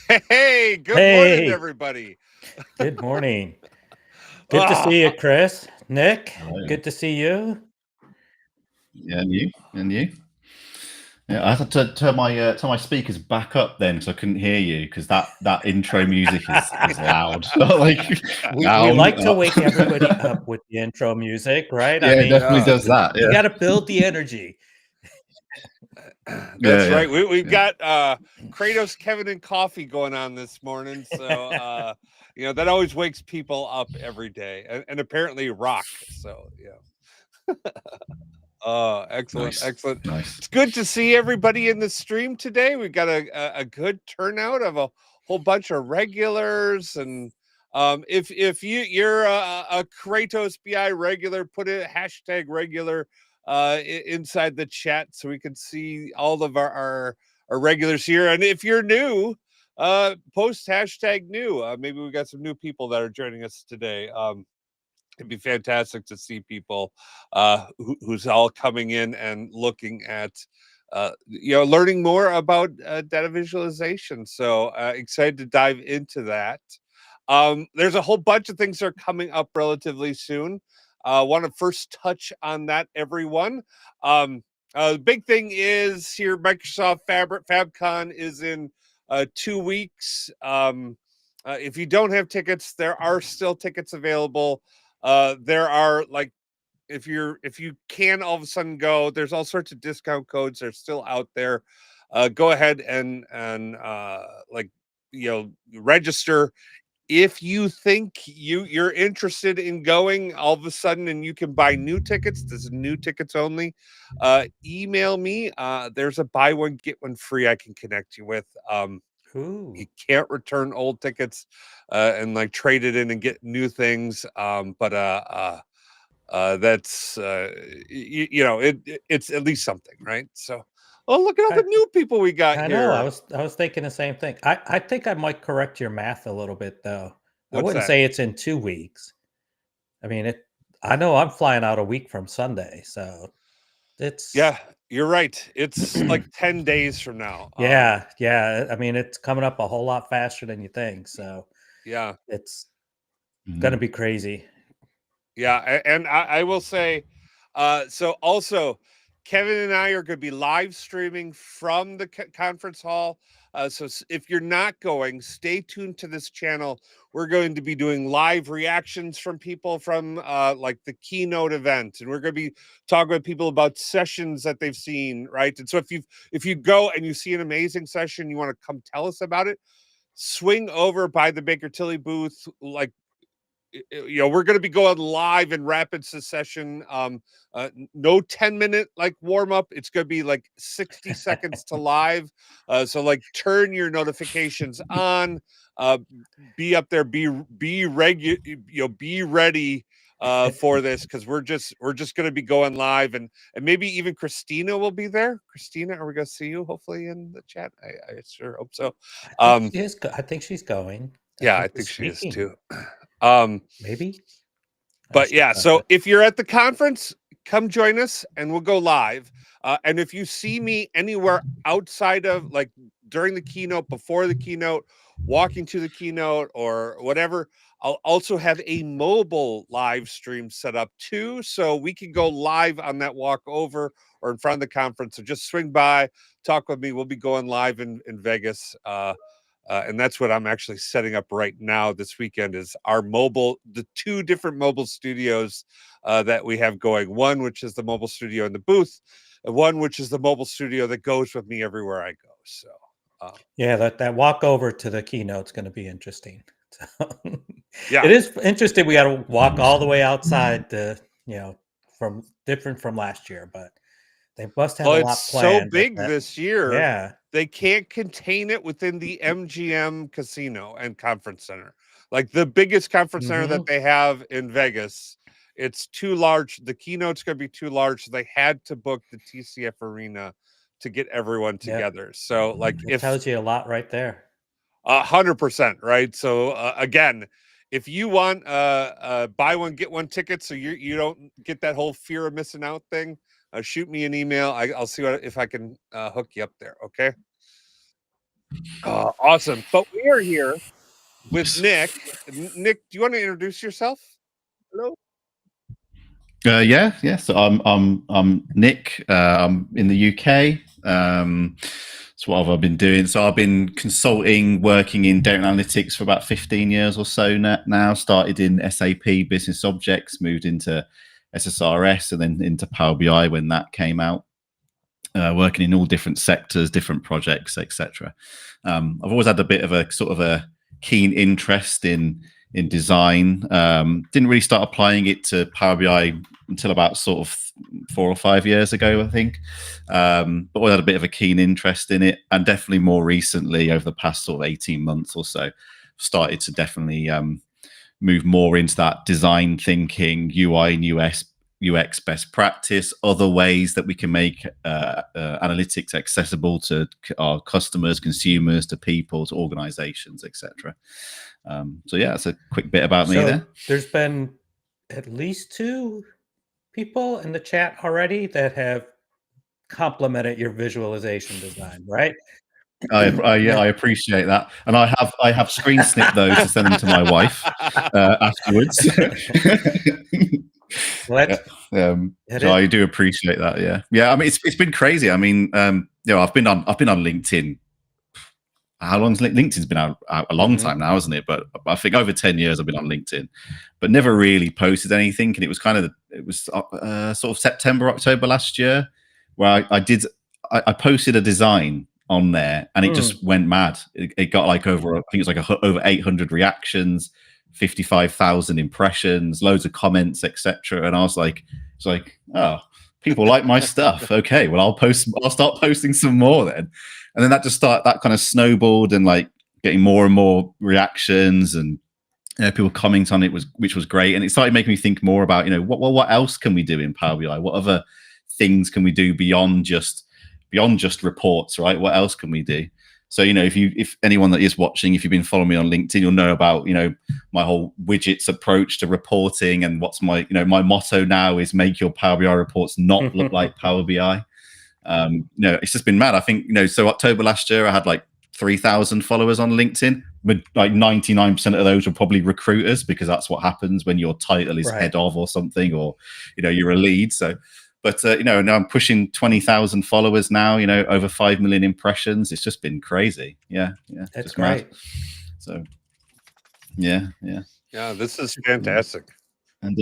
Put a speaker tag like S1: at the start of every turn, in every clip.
S1: Hey, good morning,
S2: Hey,
S1: everybody.
S2: good morning. Good to
S1: Ah,
S2: see you, Chris. Nick,
S3: Hello.
S2: good to see you.
S3: Yeah, and you? And you? Yeah, I had to turn my speakers back up then because I couldn't hear you because that intro music is loud. Like
S2: We
S3: down
S2: like to
S3: up.
S2: wake everybody up with the intro music, right? I
S3: Yeah, it
S2: mean,
S3: definitely
S1: yeah,
S3: does that.
S2: you
S3: Yeah,
S2: got to build the energy.
S3: yeah,
S1: that's
S3: yeah,
S1: right. We've
S3: yeah.
S1: got Kratos, Kevin, and coffee going on this morning. So that always wakes people up every day, and apparently rock. So yeah. Excellent,
S3: Nice,
S1: excellent.
S3: nice.
S1: It's good to see everybody in the stream today. We've got a good turnout of a whole bunch of regulars, and if you're a Kratos BI regular, put a hashtag regular inside the chat so we can see all of our regulars here. And if you're new, post hashtag new. Maybe we got some new people that are joining us today. It'd be fantastic to see people who's all coming in and looking at learning more about data visualization. So excited to dive into that. There's a whole bunch of things that are coming up relatively soon. Want to first touch on that, everyone. The big thing is here, Microsoft FabCon is in 2 weeks. If you don't have tickets, there are still tickets available. There are, like, if you can all of a sudden go, there's all sorts of discount codes. They're still out there. Go ahead and register. If you think you're interested in going all of a sudden, and you can buy new tickets, this is new tickets only, email me. There's a buy one get one free I can connect you with. You
S2: Ooh,
S1: can't return old tickets and like trade it in and get new things. That's it's at least something, right? So, oh, look at all
S2: I
S1: the new people we got
S2: I know. I
S1: here.
S2: was I was thinking the same thing. I think I might correct your math a little bit though. I
S1: What's
S2: wouldn't
S1: that?
S2: say it's in 2 weeks. I mean, it. I know I'm flying out a week from Sunday, so it's
S1: Yeah, you're right. It's like 10 days from now.
S2: yeah, yeah. I mean, it's coming up a whole lot faster than you think. So
S1: Yeah,
S2: it's gonna
S3: Mhm.
S2: be crazy.
S1: yeah, and I will say, so also, Kevin and I are going to be live streaming from the conference hall. So if you're not going, stay tuned to this channel. We're going to be doing live reactions from people from like the keynote event, and we're going to be talking with people about sessions that they've seen, right? And so if you go and you see an amazing session, you want to come tell us about it, swing over by the Baker Tilly booth, like, we're going to be going live in rapid succession. No 10-minute like warm up. It's going to be like 60 seconds to live. So like turn your notifications on. Uh, be up there. Be be ready for this, because we're just going to be going live, and maybe even Christina will be there. Christina, are we going to see you hopefully in the chat? I sure hope so.
S2: I think
S1: Um,
S2: she is. I think she's going. I
S1: yeah,
S2: think
S1: I
S2: she's
S1: think she is
S2: speaking.
S1: too. Um,
S2: Maybe. I
S1: but
S2: should
S1: yeah,
S2: check
S1: so
S2: it.
S1: if you're at the conference, come join us and we'll go live. And if you see me anywhere outside of, like, during the keynote, before the keynote, walking to the keynote, or whatever, I'll also have a mobile live stream set up too, so we can go live on that walk over or in front of the conference. So just swing by, talk with me. We'll be going live in Vegas. And that's what I'm actually setting up right now this weekend, is the two different mobile studios that we have going. One, which is the mobile studio in the booth, and one, which is the mobile studio that goes with me everywhere I go. So, uh,
S2: Yeah, that walk over to the keynote's going to be interesting. So,
S1: yeah.
S2: it is interesting. We got to walk all the
S3: Awesome.
S2: way outside to you know from different from last year, but they must have
S1: Well,
S2: a
S1: it's
S2: lot
S1: so
S2: planned.
S1: big
S2: That
S1: this year,
S2: yeah.
S1: they can't contain it within the MGM Casino and Conference Center. Like the biggest conference center that
S2: Hmm.
S1: they have in Vegas, it's too large. The keynote's going to be too large. So they had to book the TCF Arena to get everyone
S2: Yep.
S1: together. So, like,
S2: It
S1: if
S2: tells you a lot right there.
S1: 100%, right? So again, if you want buy one get one ticket, so you don't get that whole fear of missing out thing, shoot me an email. I'll see if I can hook you up there. Okay. Awesome. But we are here with Nick. Nick, do you want to introduce yourself? Hello.
S3: Yeah. So I'm Nick. I'm in the UK. So what have I been doing? So I've been consulting, working in data analytics for about 15 years or so now. Started in SAP Business Objects, moved into SSRS, and then into Power BI when that came out. Working in all different sectors, different projects, etc. I've always had a bit of a sort of a keen interest in design. Didn't really start applying it to Power BI until about sort of 4 or 5 years ago, I think. But always had a bit of a keen interest in it, and definitely more recently, over the past sort of 18 months or so, started to definitely move more into that design thinking, UI and UX best practice, other ways that we can make analytics accessible to our customers, consumers, to people, to organizations, etc. So yeah, that's a quick bit about me there.
S2: There's been at least 2 people in the chat already that have complimented your visualization design, right?
S3: I appreciate that, and I have screen snipped those to send them to my wife afterwards. So I do appreciate that. Yeah. I mean, it's been crazy. I mean, I've been on LinkedIn. How long's LinkedIn's been out? A long time now, isn't it? But I think over 10 years I've been on LinkedIn, but never really posted anything. And it was sort of September, October last year, where I posted a design on there, and it just went mad. It got like over, I think it's like over 800 reactions, 55,000 impressions, loads of comments, etc. And I was like, it's like, oh, people like my stuff. Okay, well, I'll start posting some more then. And then that kind of snowballed, and like getting more and more reactions, and people comment on it, which was great. And it started making me think more about, what else can we do in Power BI? What other things can we do beyond just reports, right? What else can we do? So, if anyone that is watching, if you've been following me on LinkedIn, you'll know about, my whole widgets approach to reporting, and what's my motto now is make your Power BI reports not look like Power BI. It's just been mad. I think, so October last year, I had like 3,000 followers on LinkedIn, but like 99% of those were probably recruiters, because that's what happens when your title is head of or something, or, you're a lead. So, but, now I'm pushing 20,000 followers now, over 5 million impressions. It's just been crazy. Yeah.
S2: That's great.
S3: Mad. So, yeah.
S1: Yeah, this is fantastic.
S3: And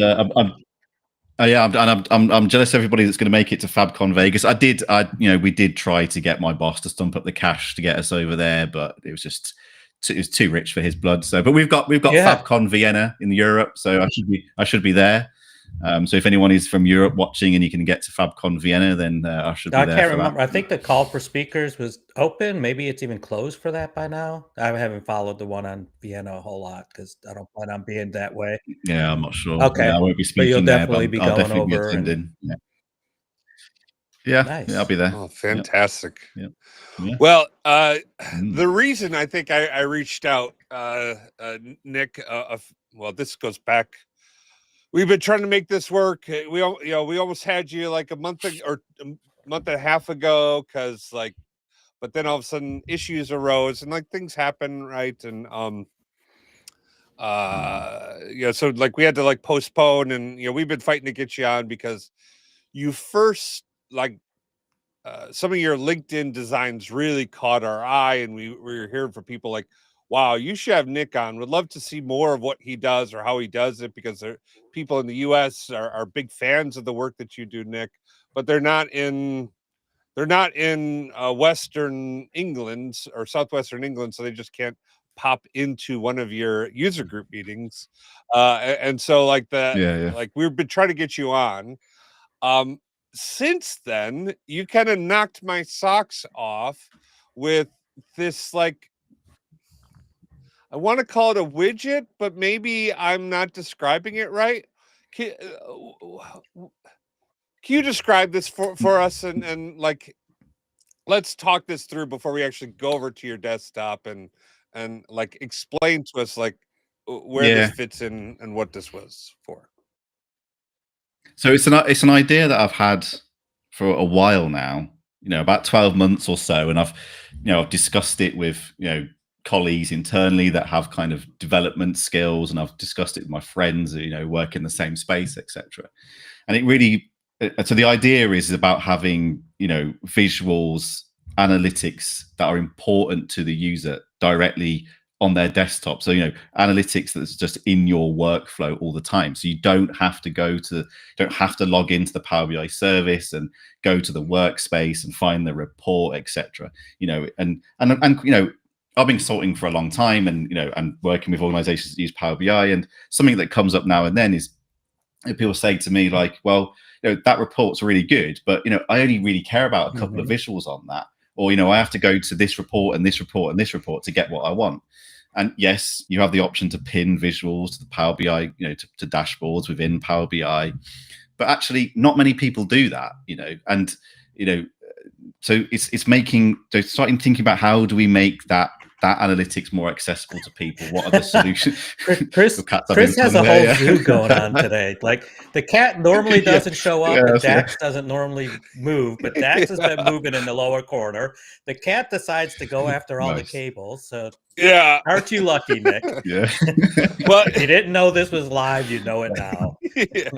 S3: I'm jealous of everybody that's going to make it to FabCon Vegas. We did try to get my boss to stump up the cash to get us over there, but it was just it was too rich for his blood. So, but we've got FabCon Vienna in Europe, so I should be there. So if anyone is from Europe watching and you can get to FabCon Vienna, then I should be there. I can't remember.
S2: I think the call for speakers was open. Maybe it's even closed for that by now. I haven't followed the one on Vienna a whole lot, because I don't plan on being that way.
S3: Yeah, I'm not sure.
S2: Okay,
S3: yeah, I won't be speaking
S2: but you'll
S3: there,
S2: definitely be going over.
S3: Yeah,
S2: nice.
S3: I'll be there.
S1: Oh, fantastic.
S3: Yeah.
S1: Well, the reason I think I reached out, Nick, well, this goes back. We've been trying to make this work. We almost had you like a month and a half ago, because but then all of a sudden issues arose, and like things happen, right? And so like we had to like postpone, and we've been fighting to get you on, because you first some of your LinkedIn designs really caught our eye, and we were hearing from people like, wow, you should have Nick on. Would love to see more of what he does or how he does it, because people in the US are big fans of the work that you do, Nick, but they're not in Western England or Southwestern England, so they just can't pop into one of your user group meetings. And so like we've been trying to get you on. Since then, you kind of knocked my socks off with this, like, I want to call it a widget, but maybe I'm not describing it right. Can you describe this for us, and like, let's talk this through before we actually go over to your desktop and like explain to us like where this fits in and what this was for.
S3: So it's an idea that I've had for a while now. about 12 months or so, and I've discussed it with colleagues internally that have kind of development skills, and I've discussed it with my friends who work in the same space, etc. And it really, so the idea is about having visuals, analytics that are important to the user directly on their desktop. So analytics that's just in your workflow all the time, so you don't have to log into the Power BI service and go to the workspace and find the report, etc. And I've been consulting for a long time, and and working with organizations that use Power BI, and something that comes up now and then is people say to me like, well, that report's really good, but I only really care about a couple of visuals on that, or I have to go to this report and this report and this report to get what I want. And yes, you have the option to pin visuals to the Power BI, to dashboards within Power BI, but actually not many people do that, and so it's starting thinking about how do we make that analytics more accessible to people. What are the solutions?
S2: Chris has a whole zoo going on today. Like, the cat normally doesn't show up, and Dax doesn't normally move, but Dax has been moving in the lower corner. The cat decides to go after all the cables. So
S1: yeah,
S2: aren't you lucky, Nick?
S3: Yeah.
S2: Well, if you didn't know this was live, you know it now.
S1: Yeah.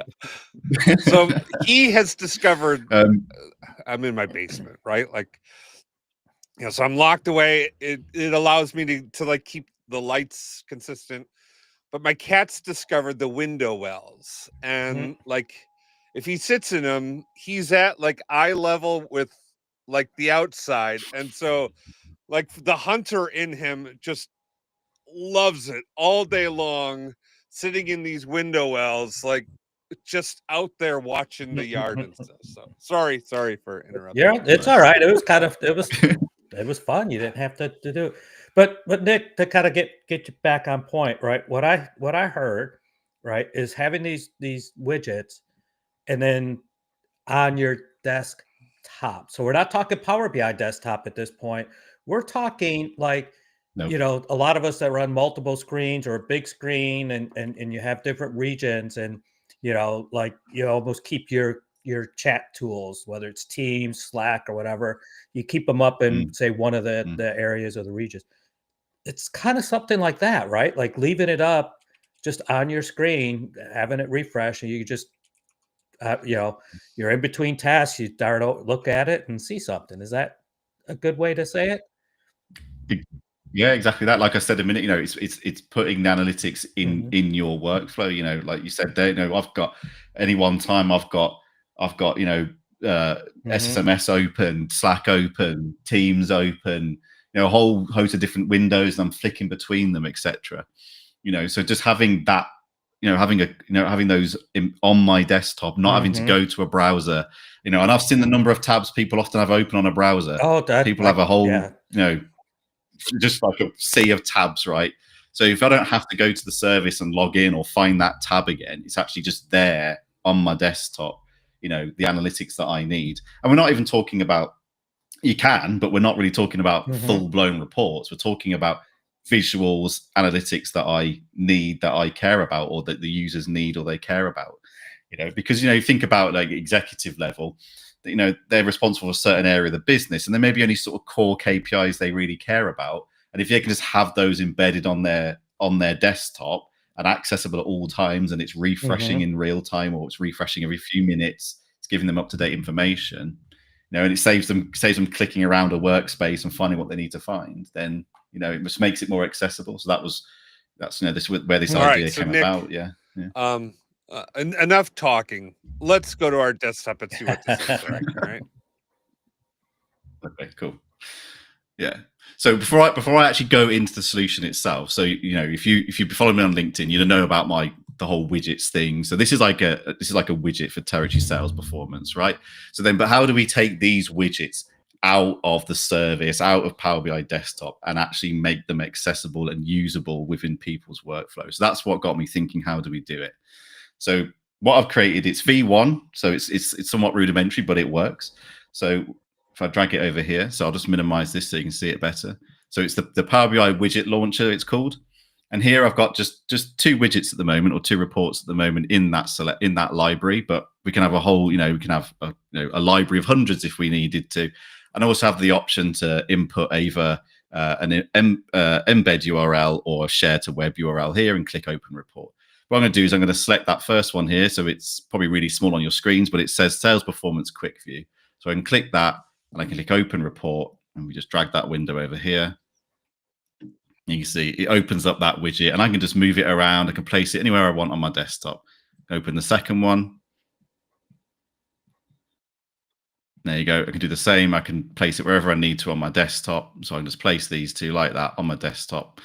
S1: So he has discovered. I'm in my basement, right? Like, so I'm locked away. It allows me to like keep the lights consistent, but my cat's discovered the window wells, and like, if he sits in them, he's at like eye level with like the outside, and so like the hunter in him just loves it all day long, sitting in these window wells, like just out there watching the yard and stuff. So sorry for interrupting.
S2: Yeah, it's all right. It was fun. You didn't have to do it. But Nick, to kind of get you back on point, right? What I heard, right, is having these widgets and then on your desktop. So we're not talking Power BI desktop at this point. We're talking like, a lot of us that run multiple screens or a big screen, and you have different regions, and like you almost keep your chat tools, whether it's Teams, Slack, or whatever, you keep them up in say one of the areas of the regions. It's kind of something like that, right? Like leaving it up just on your screen, having it refresh, and you just you're in between tasks, you look at it and see something. Is that a good way to say it?
S3: Yeah, exactly that. Like I said a minute, it's putting the analytics in your workflow. Like you said there, I've got any one time I've got SSMS open, Slack open, Teams open, a whole host of different windows, and I'm flicking between them, etc. So just having that, having those on my desktop, not having to go to a browser, and I've seen the number of tabs people often have open on a browser.
S2: Oh,
S3: people have a whole, just like a sea of tabs, right? So if I don't have to go to the service and log in or find that tab again, it's actually just there on my desktop, the analytics that I need. And we're not even talking about, you can, but we're not really talking about full-blown reports. We're talking about visuals, analytics that I need, that I care about, or that the users need or they care about. Because you think about like executive level, they're responsible for a certain area of the business, and there may be only sort of core KPIs they really care about. And if they can just have those embedded on their desktop and accessible at all times, and it's refreshing in real time, or it's refreshing every few minutes, it's giving them up-to-date information, and it saves them clicking around a workspace and finding what they need to find, then it just makes it more accessible. So that's this where this idea came about. Yeah.
S1: Enough talking. Let's go to our desktop and see what this is like. All right.
S3: Okay, cool. Yeah. So before I actually go into the solution itself, so if you follow me on LinkedIn, you know about the whole widgets thing. So this is like a widget for territory sales performance, right? So then, but how do we take these widgets out of the service, out of Power BI desktop, and actually make them accessible and usable within people's workflows? So that's what got me thinking, how do we do it? So what I've created, it's V1, so it's somewhat rudimentary, but it works. So if I drag it over here, so I'll just minimize this so you can see it better. So it's the Power BI widget launcher, it's called. And here I've got just 2 widgets at the moment, or 2 reports at the moment in that library. But we can have a whole, we can have a library of hundreds if we needed to. And I also have the option to input either an embed URL or a share to web URL here and click open report. What I'm going to do is I'm going to select that first one here. So it's probably really small on your screens, but it says sales performance quick view. So I can click that and I can click open report, and we just drag that window over here. You can see it opens up that widget, and I can just move it around. I can place it anywhere I want on my desktop. Open the second one. There you go. I can do the same. I can place it wherever I need to on my desktop. So I can just place these two like that on my desktop.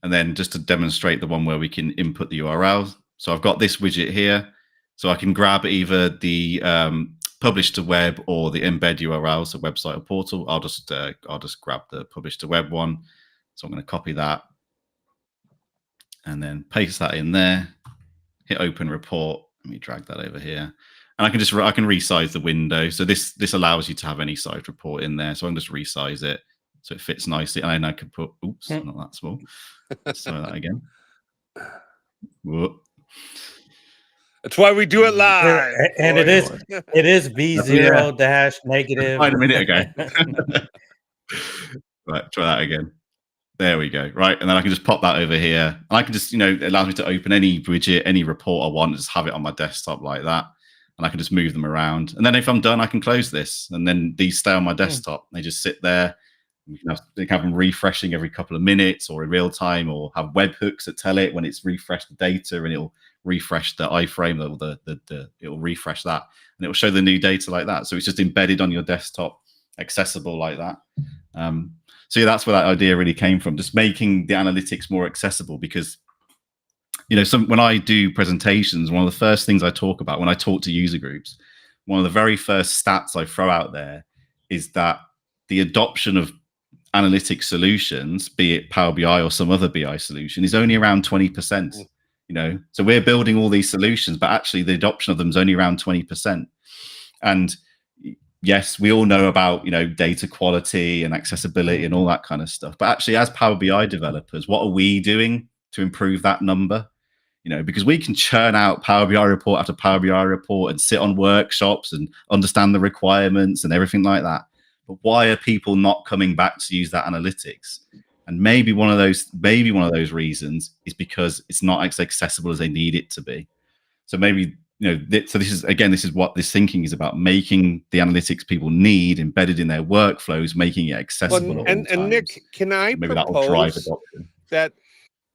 S3: And then just to demonstrate the one where we can input the URLs. So I've got this widget here. So I can grab either the publish to web or the embed URL, so website or portal. I'll just grab the publish to web one. So I'm going to copy that and then paste that in there. Hit open report. Let me drag that over here. And I can resize the window. So this allows you to have any size report in there. So I can just resize it so it fits nicely. And then I can put, oops, not that small. Let's try that again. Whoa.
S1: That's why we do it live.
S2: And it is V0 dash negative.
S3: Right, a minute ago. Right, try that again. There we go. Right, and then I can just pop that over here. And I can just, it allows me to open any widget, any report I want, and just have it on my desktop like that. And I can just move them around. And then if I'm done, I can close this. And then these stay on my desktop. They just sit there. You can have them refreshing every couple of minutes or in real time, or have webhooks that tell it when it's refreshed the data, and it'll refresh the iframe, it'll refresh that, and it will show the new data like that. So it's just embedded on your desktop, accessible like that. So yeah, that's where that idea really came from, just making the analytics more accessible. Because when I do presentations, one of the first things I talk about when I talk to user groups, one of the very first stats I throw out there is that the adoption of analytic solutions, be it Power BI or some other BI solution, is only around 20%. So we're building all these solutions, but actually the adoption of them is only around 20%. And yes, we all know about data quality and accessibility and all that kind of stuff. But actually, as Power BI developers, what are we doing to improve that number? Because we can churn out Power BI report after Power BI report and sit on workshops and understand the requirements and everything like that. But why are people not coming back to use that analytics? And maybe one of those reasons is because it's not as accessible as they need it to be. So maybe, so this is what this thinking is about: making the analytics people need embedded in their workflows, making it accessible.
S1: Well, and Nick, can I
S3: maybe that will drive adoption?
S1: That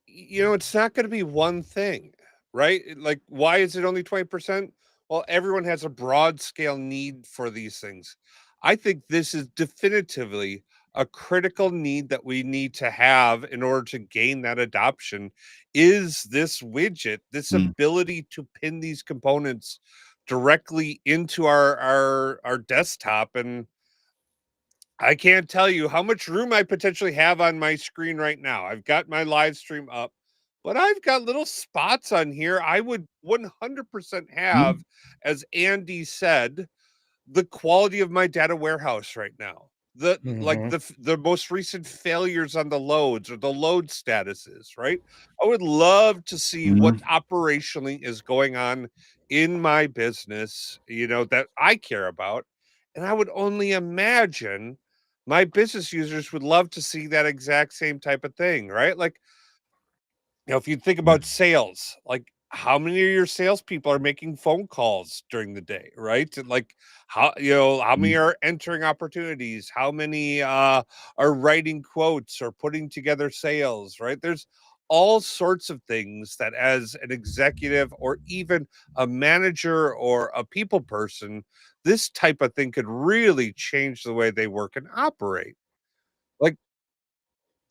S1: it's not going to be one thing, right? Like, why is it only 20%? Well, everyone has a broad scale need for these things. I think this is definitively a critical need that we need to have in order to gain that adoption, is this widget, this ability to pin these components directly into our desktop. And I can't tell you how much room I potentially have on my screen right now. I've got my live stream up, but I've got little spots on here I would 100% have, as Andy said, the quality of my data warehouse right now. The most recent failures on the loads or the load statuses, right? I would love to see what operationally is going on in my business, that I care about. And I would only imagine my business users would love to see that exact same type of thing, right? Like, if you think about sales, like, how many of your salespeople are making phone calls during the day, right? Like, how many are entering opportunities? How many are writing quotes or putting together sales, right? There's all sorts of things that, as an executive or even a manager or a people person, this type of thing could really change the way they work and operate. Like,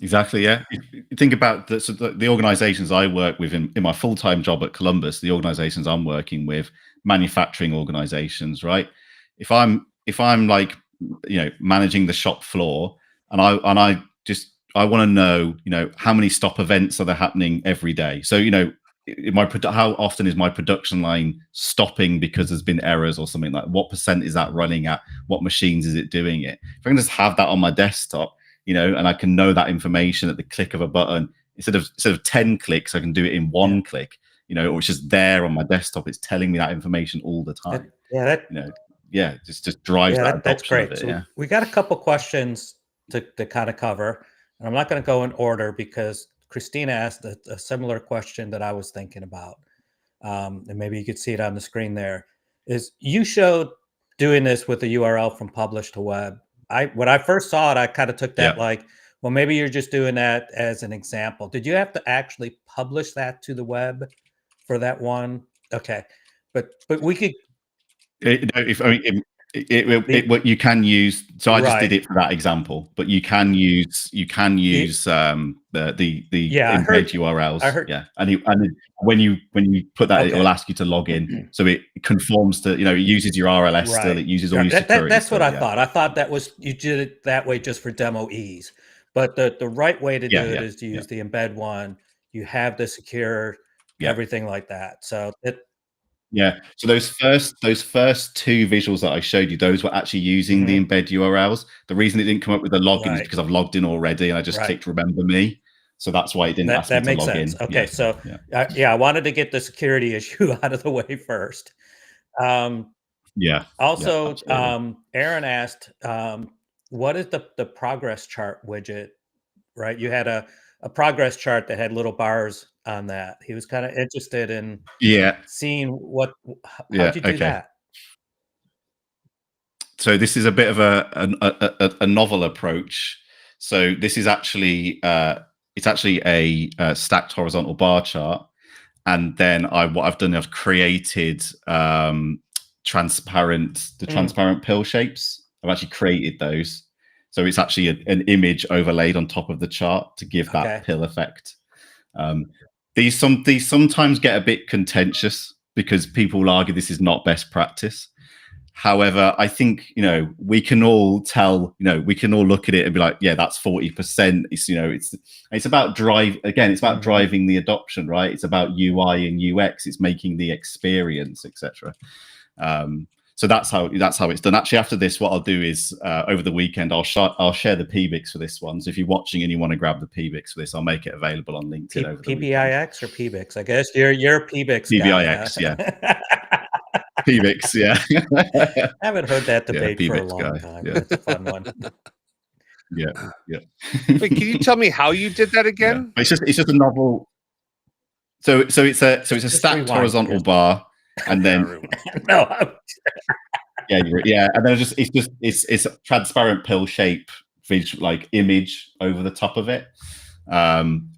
S3: exactly, yeah. You think about the organizations I work with in my full-time job at Columbus, the organizations I'm working with, manufacturing organizations, right? If I'm like, managing the shop floor, and I want to know, how many stop events are there happening every day? So, how often is my production line stopping because there's been errors or something? Like, what percent is that running at? What machines is it doing it? If I can just have that on my desktop, and I can know that information at the click of a button, instead of 10 clicks, I can do it in one click, or it's just there on my desktop. It's telling me that information all the time. yeah, just drives that adoption
S2: that's great.
S3: of it.
S2: So
S3: Yeah.
S2: we got a couple questions to kind of cover, and I'm not going to go in order because Christina asked a similar question that I was thinking about, and maybe you could see it on the screen there. Is you showed doing this with the URL from publish to web. When I first saw it, I kind of took that like, well, maybe you're just doing that as an example. Did you have to actually publish that to the web for that one? Okay, but we could.
S3: What you can use. So I just did
S2: Right.
S3: it for that example, but you can use the embed URLs.
S2: I heard.
S3: Yeah, and when you put that, it will ask you to log in, so it conforms to, it uses your RLS still. It uses all your security.
S2: That's what I thought. I thought that was, you did it that way just for demo ease, but the right way to do it is to use the embed one. You have the secure, everything like that. So
S3: so those first two visuals that I showed you, those were actually using the embed URLs. The reason it didn't come up with the login is because I've logged in already and I just clicked remember me. So that's why it didn't ask me to log in.
S2: Okay, so I wanted to get the security issue out of the way first. Also, Aaron asked, what is the progress chart widget? Right, you had a progress chart that had little bars on that. He was kind of interested in seeing how'd you do that?
S3: So this is a bit of a novel approach. So this is actually it's actually a stacked horizontal bar chart, and then what I've done is I've created transparent pill shapes. I've actually created those, so it's actually an image overlaid on top of the chart to give that pill effect. These sometimes get a bit contentious because people will argue this is not best practice. However, I think, we can all tell, we can all look at it and be like, yeah, that's 40%. It's about it's about driving the adoption, right? It's about UI and UX. It's making the experience, etc. So that's how it's done. Actually, after this, what I'll do is over the weekend, I'll share the PBIX for this one. So if you're watching and you want to grab the PBIX for this, I'll make it available on LinkedIn over the weekend.
S2: PBIX or PBIX? I guess you're a PBIX
S3: PBIX,
S2: guy,
S3: yeah. PBIX, yeah.
S2: I haven't heard that debate for a long time.
S3: Yeah.
S2: That's a fun one.
S3: Yeah.
S1: Wait, can you tell me how you did that again?
S3: It's just a novel. So it's a stacked horizontal bar, and then and then it's a transparent pill shape image over the top of it, and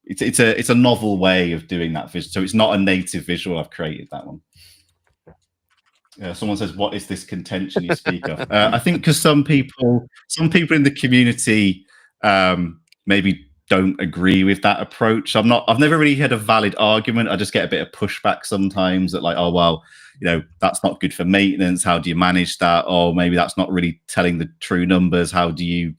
S3: it's a novel way of doing that visual. So it's not a native visual. I've created that one. Someone says, "What is this contention you speak of?" I think because some people in the community maybe don't agree with that approach. I've never really had a valid argument. I just get a bit of pushback sometimes that oh well, that's not good for maintenance. How do you manage that? Or maybe that's not really telling the true numbers. How do you,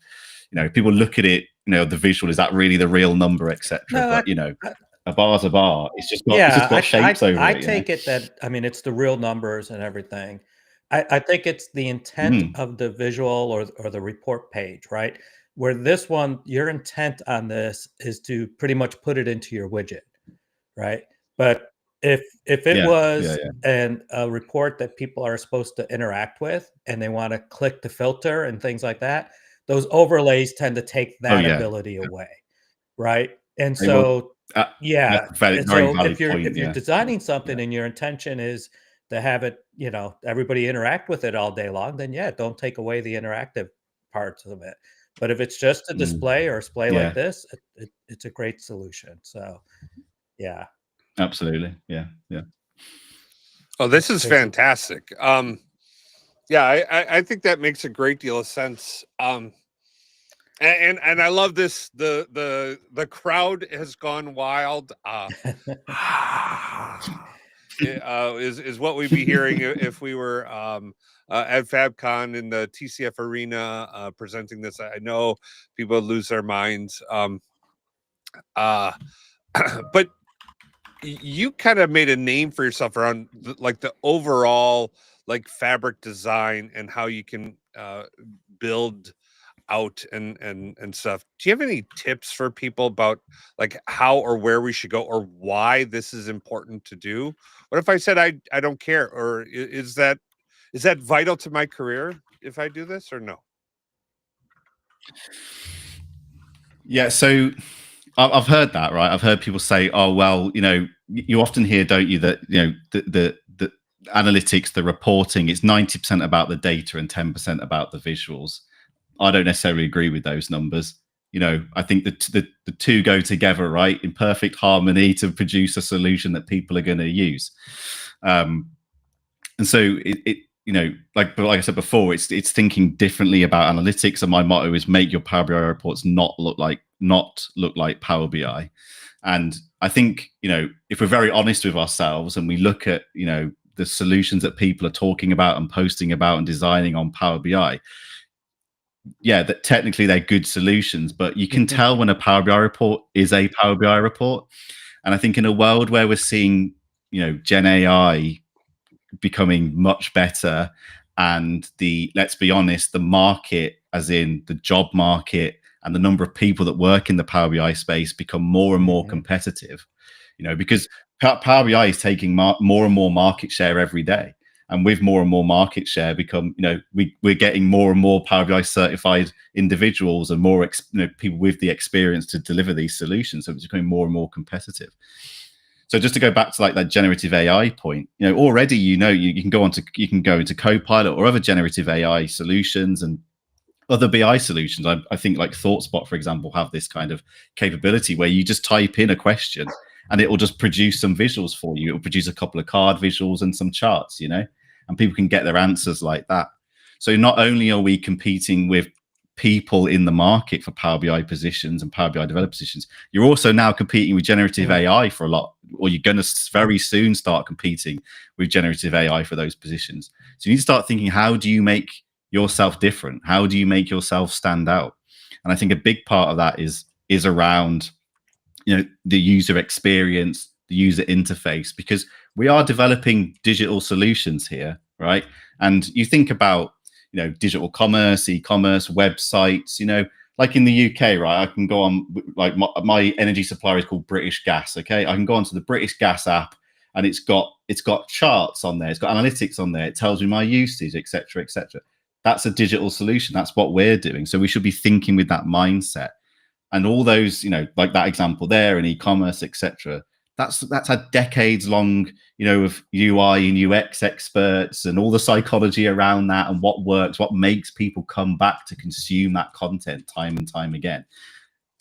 S3: people look at it, the visual, is that really the real number, etc. But a bar's a bar. It's just got shapes over it.
S2: I take it that, it's the real numbers and everything. I think it's the intent of the visual or the report page, right? Where this one, your intent on this is to pretty much put it into your widget, right? But if it was a report that people are supposed to interact with and they want to click the filter and things like that, those overlays tend to take that ability away, right? And so if you're designing something and your intention is to have it, everybody interact with it all day long, then don't take away the interactive parts of it. But if it's just a display or a display like this, it's a great solution. So
S3: absolutely. Yeah.
S1: Oh, this is fantastic. I think that makes a great deal of sense. And I love this. The crowd has gone wild. Is what we'd be hearing if we were at FabCon in the TCF arena presenting this. I know people lose their minds. But you kind of made a name for yourself around the overall fabric design and how you can build out and stuff. Do you have any tips for people about how or where we should go or why this is important to do? What if I said I don't care? Or is that Is that vital to my career if I do this or no?
S3: Yeah, so I've heard that, right? I've heard people say, "Oh, well, you know, you often hear, don't you, that you know the analytics, the reporting, it's 90% about the data and 10% about the visuals." I don't necessarily agree with those numbers. You know, I think the two go together, right, in perfect harmony to produce a solution that people are going to use. And so it you know, like I said before, it's thinking differently about analytics. And my motto is make your Power BI reports not look like Power BI. And I think, you know, if we're very honest with ourselves and we look at, you know, the solutions that people are talking about and posting about and designing on Power BI, yeah, that technically they're good solutions, but you can tell when a Power BI report is a Power BI report. And I think in a world where we're seeing, you know, Gen AI becoming much better, and let's be honest, the market, as in the job market and the number of people that work in the Power BI space, become more and more competitive, you know, because Power BI is taking more and more market share every day. And with more and more market share become, you know, we're getting more and more Power BI certified individuals and more people with the experience to deliver these solutions. So it's becoming more and more competitive. So just to go back to like that generative AI point, you know, already, you know, you can go into Copilot or other generative AI solutions and other BI solutions. I think like ThoughtSpot, for example, have this kind of capability where you just type in a question and it will just produce some visuals for you. It will produce a couple of card visuals and some charts, you know, and people can get their answers like that. So not only are we competing with people in the market for Power BI positions and Power BI developer positions, you're also now competing with generative AI for a lot, or you're going to very soon start competing with generative AI for those positions. So you need to start thinking, how do you make yourself different? How do you make yourself stand out? And I think a big part of that is around, you know, the user experience, the user interface, because we are developing digital solutions here, right? And you think about, you know, digital commerce, e-commerce, websites, you know, like in the UK, right? I can go on, like my energy supplier is called British Gas. Okay, I can go onto the British Gas app, and it's got charts on there, it's got analytics on there, it tells me my usage, etc., etc. That's a digital solution. That's what we're doing. So we should be thinking with that mindset. And all those, you know, like that example there in e-commerce, etc. That's had decades long, you know, of UI and UX experts and all the psychology around that and what works, what makes people come back to consume that content time and time again.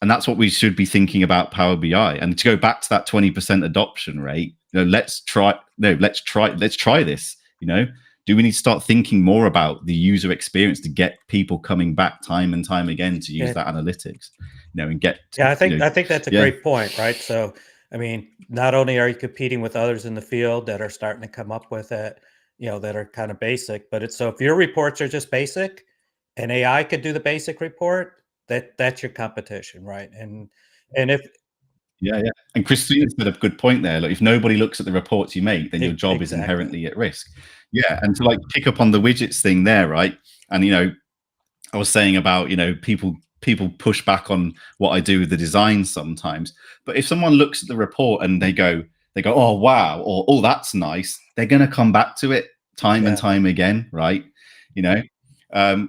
S3: And that's what we should be thinking about Power BI. And to go back to that 20% adoption rate, you know, let's try this. You know, do we need to start thinking more about the user experience to get people coming back time and time again to use that analytics, you know, and get
S2: I think that's a great point, right? So I mean, not only are you competing with others in the field that are starting to come up with it, you know, that are kind of basic, but it's, so if your reports are just basic and AI could do the basic report, that's your competition, right? And if
S3: and Christina said a good point there. Like, if nobody looks at the reports you make, then your job is inherently at risk. Yeah, and to like pick up on the widgets thing there, right? And, you know, I was saying about, you know, people push back on what I do with the design sometimes. But if someone looks at the report and they go, oh, wow, or oh, that's nice, they're going to come back to it time and time again, right? You know,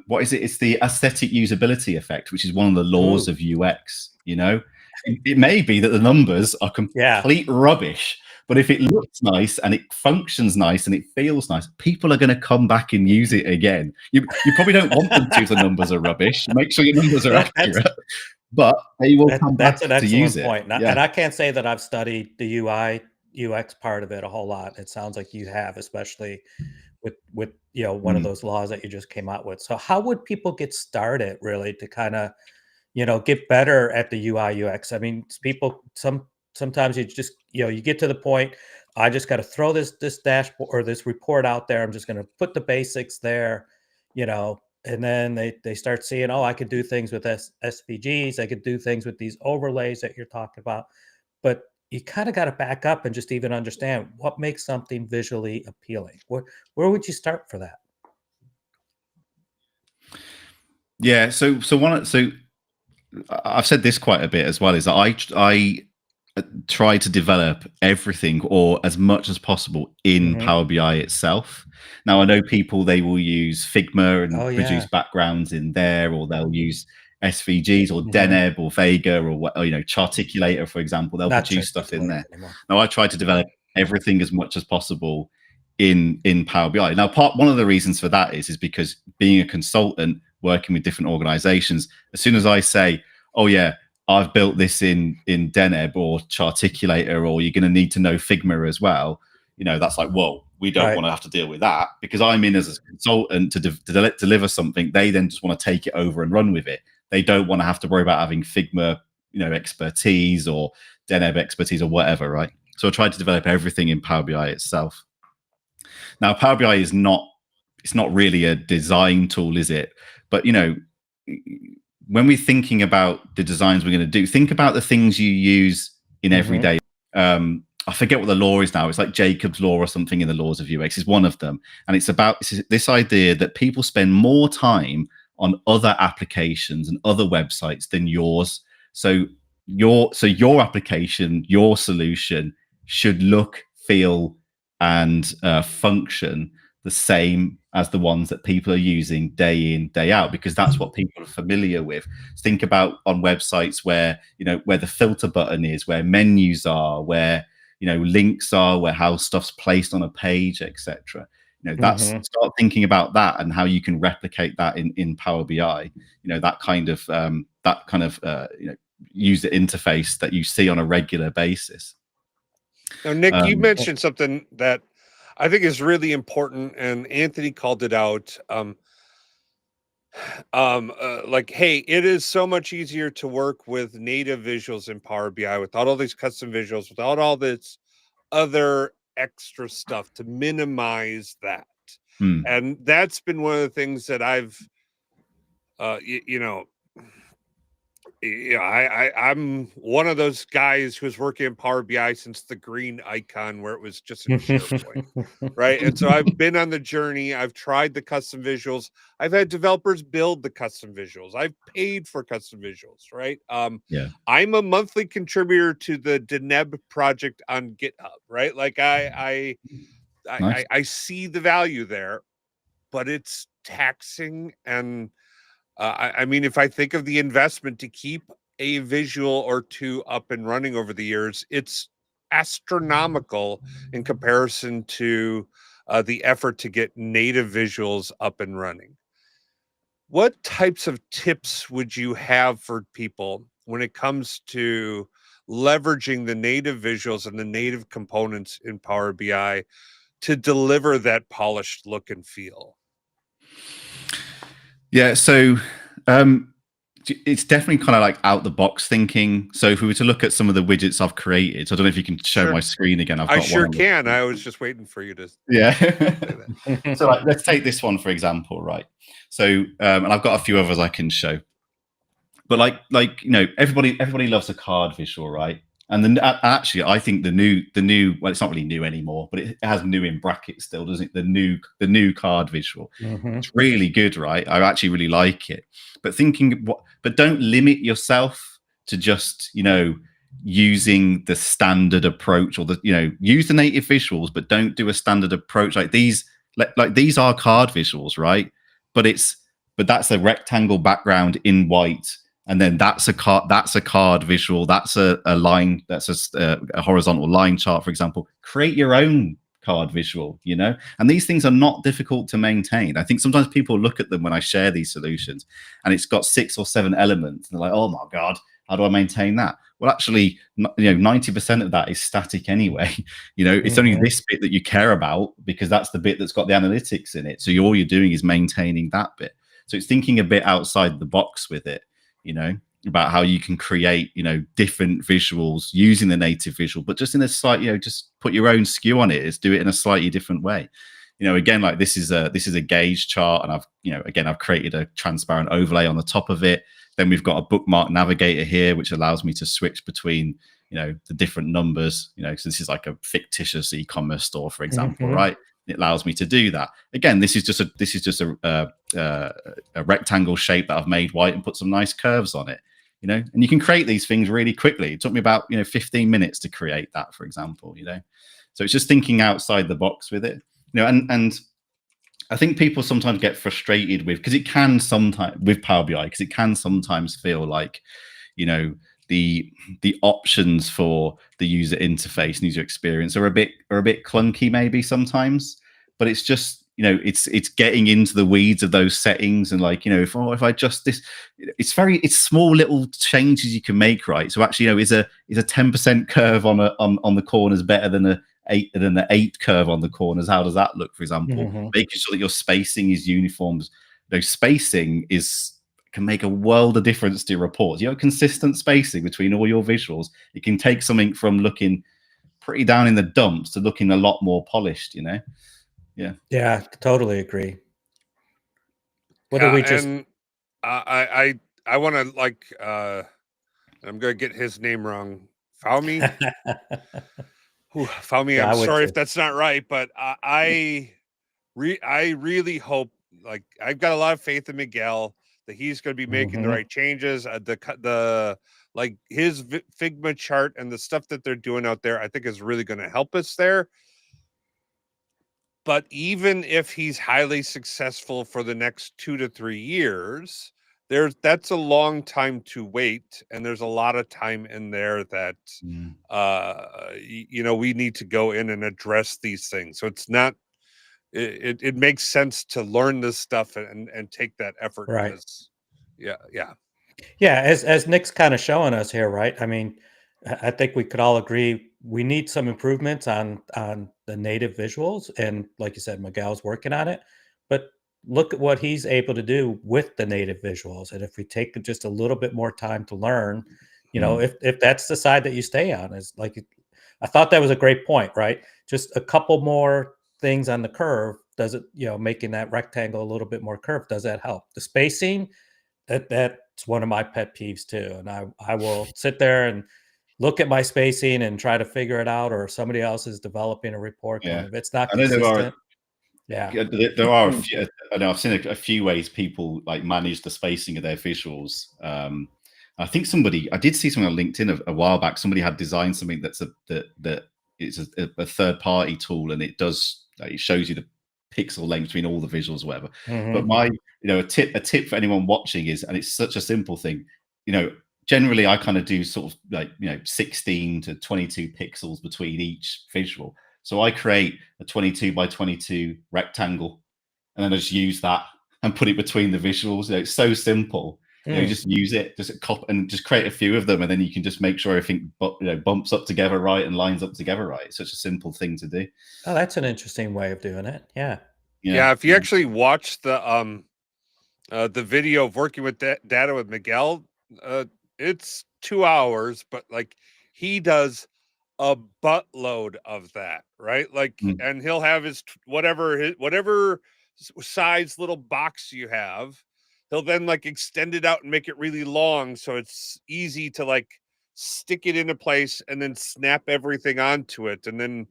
S3: what is it? It's the aesthetic usability effect, which is one of the laws of UX. You know, it may be that the numbers are complete rubbish, but if it looks nice and it functions nice and it feels nice, people are going to come back and use it again. You probably don't want them to if the numbers are rubbish. Make sure your numbers are accurate, but they will come back to use it.
S2: Point. And I can't say that I've studied the UI UX part of it a whole lot. It sounds like you have, especially with you know, one of those laws that you just came out with. So how would people get started really to kind of, you know, get better at the UI UX? I mean, people sometimes you just, you know, you get to the point, I just got to throw this dashboard or this report out there. I'm just going to put the basics there, you know, and then they start seeing, oh, I could do things with SVGs. I could do things with these overlays that you're talking about. But you kind of got to back up and just even understand what makes something visually appealing. Where would you start for that?
S3: Yeah. So I've said this quite a bit as well, is that try to develop everything or as much as possible in Power BI itself. Now, I know people, they will use Figma and produce backgrounds in there, or they'll use SVGs or Deneb or Vega or Charticulator, for example. They'll produce stuff in there. Now, I try to develop everything as much as possible in Power BI. Now, one of the reasons for that is because being a consultant, working with different organizations, as soon as I say, oh yeah, I've built this in Deneb or Charticulator, or you're going to need to know Figma as well, that's like, whoa, we don't want to have to deal with that, because I'm in as a consultant to deliver something. They then just want to take it over and run with it. They don't want to have to worry about having Figma, expertise or Deneb expertise or whatever, right? So I tried to develop everything in Power BI itself. Now, Power BI it's not really a design tool, is it? But, when we're thinking about the designs we're going to do, think about the things you use in everyday. I forget what the law is now. It's like Jacob's law or something in the laws of UX is one of them. And it's about this idea that people spend more time on other applications and other websites than yours. So your application, your solution should look, feel, and function the same as the ones that people are using day in, day out, because that's what people are familiar with. Think about on websites where, where the filter button is, where menus are, where, links are, where how stuff's placed on a page, etc. Start thinking about that and how you can replicate that in Power BI. That kind of user interface that you see on a regular basis.
S1: Now, Nick, you mentioned something that I think is really important, and Anthony called it out. Like, hey, it is so much easier to work with native visuals in Power BI without all these custom visuals, without all this other extra stuff to minimize that. And that's been one of the things that I've, I'm one of those guys who's working in Power BI since the green icon where it was just in SharePoint, right? And so I've been on the journey. I've tried the custom visuals. I've had developers build the custom visuals. I've paid for custom visuals, right? I'm a monthly contributor to the Deneb project on GitHub, right? Like I see the value there, but it's taxing. And I mean, if I think of the investment to keep a visual or two up and running over the years, it's astronomical in comparison to the effort to get native visuals up and running. What types of tips would you have for people when it comes to leveraging the native visuals and the native components in Power BI to deliver that polished look and feel?
S3: Yeah, so it's definitely kind of like out the box thinking. So if we were to look at some of the widgets I've created, so I don't know if you can show my screen again.
S1: I sure can. I was just waiting for you to.
S3: Yeah. So let's take this one for example, right? So and I've got a few others I can show. But everybody loves a card visual, right? And then actually, I think the new well, it's not really new anymore, but it has new in brackets still, doesn't it? The new card visual. It's really good, right? I actually really like it. But but don't limit yourself to just using the standard approach, or use the native visuals, but don't do a standard approach like these. Like these are card visuals, right? But that's a rectangle background in white. And then that's a card visual. That's a line. That's a horizontal line chart, for example. Create your own card visual, And these things are not difficult to maintain. I think sometimes people look at them when I share these solutions, and it's got 6 or 7 elements, and they're like, "Oh my god, how do I maintain that?" Well, actually, 90% of that is static anyway. It's only this bit that you care about because that's the bit that's got the analytics in it. So all you're doing is maintaining that bit. So it's thinking a bit outside the box with it. About how you can create, different visuals using the native visual, but just in a slight, just put your own skew on it. Is do it in a slightly different way. Again, like this is a gauge chart, and I've created a transparent overlay on the top of it. Then we've got a bookmark navigator here, which allows me to switch between, the different numbers. So this is like a fictitious e-commerce store, for example, right? It allows me to do that. Again, this is just a rectangle shape that I've made white and put some nice curves on it. you know, and you can create these things really quickly. It took me about, you know, 15 minutes to create that, for example, you know. So it's just thinking outside the box with it, you know, and I think people sometimes get frustrated with, because it can sometimes with Power BI, because it can sometimes feel like, you know, the options for the user interface and user experience are a bit clunky maybe sometimes, but it's just, you know, it's getting into the weeds of those settings, and like, you know, if I adjust this, it's small little changes you can make, right? So actually, you know, is a 10% curve on the corners better than the 8 curve on the corners? How does that look, for example? Making sure that your spacing is uniform. You know, spacing can make a world of difference to your reports. You know, consistent spacing between all your visuals. It can take something from looking pretty down in the dumps to looking a lot more polished, you know?
S2: Yeah, totally agree. What do we just?
S1: And I want to like I'm gonna get his name wrong. Faume. Faume.
S2: Yeah,
S1: I'm
S2: I would
S1: sorry
S2: too.
S1: if that's not right, but I really hope. Like, I've got a lot of faith in Miguel that he's going to be making the right changes. The like his Figma chart and the stuff that they're doing out there, I think is really going to help us there. But even if he's highly successful for the next 2 to 3 years, that's a long time to wait, and there's a lot of time in there that you know, we need to go in and address these things. So it's not, it makes sense to learn this stuff and take that effort.
S2: Right.
S1: Yeah.
S2: As Nick's kind of showing us here, right? I mean, I think we could all agree we need some improvements on the native visuals, and like you said, Miguel's working on it. But look at what he's able to do with the native visuals, and if we take just a little bit more time to learn, you know, if that's the side that you stay on, is like, I thought that was a great point, right? Just a couple more things on the curve, does it, you know, making that rectangle a little bit more curved, does that help? The spacing, that's one of my pet peeves too. And I will sit there and look at my spacing and try to figure it out, or somebody else is developing a report going, if it's not consistent.
S3: There are a few, I know I've seen a few ways people like manage the spacing of their visuals. I think I did see something on LinkedIn a while back. Somebody had designed something that it's a third party tool, and it shows you the pixel length between all the visuals or whatever. But a tip for anyone watching is, and it's such a simple thing, you know, generally I kind of do sort of like, you know, 16 to 22 pixels between each visual. So I create a 22 by 22 rectangle, and then I just use that and put it between the visuals. You know, it's so simple. You know, you just use it, just copy and just create a few of them, and then you can just make sure everything, you know, bumps up together right and lines up together right. It's such a simple thing to do.
S2: Oh, that's an interesting way of doing it. Yeah.
S1: If you actually watch the video of working with data with Miguel, it's 2 hours, but like, he does a buttload of that, right? Like, and he'll have his whatever size little box you have, he'll then like extend it out and make it really long, so it's easy to like stick it into place and then snap everything onto it. And then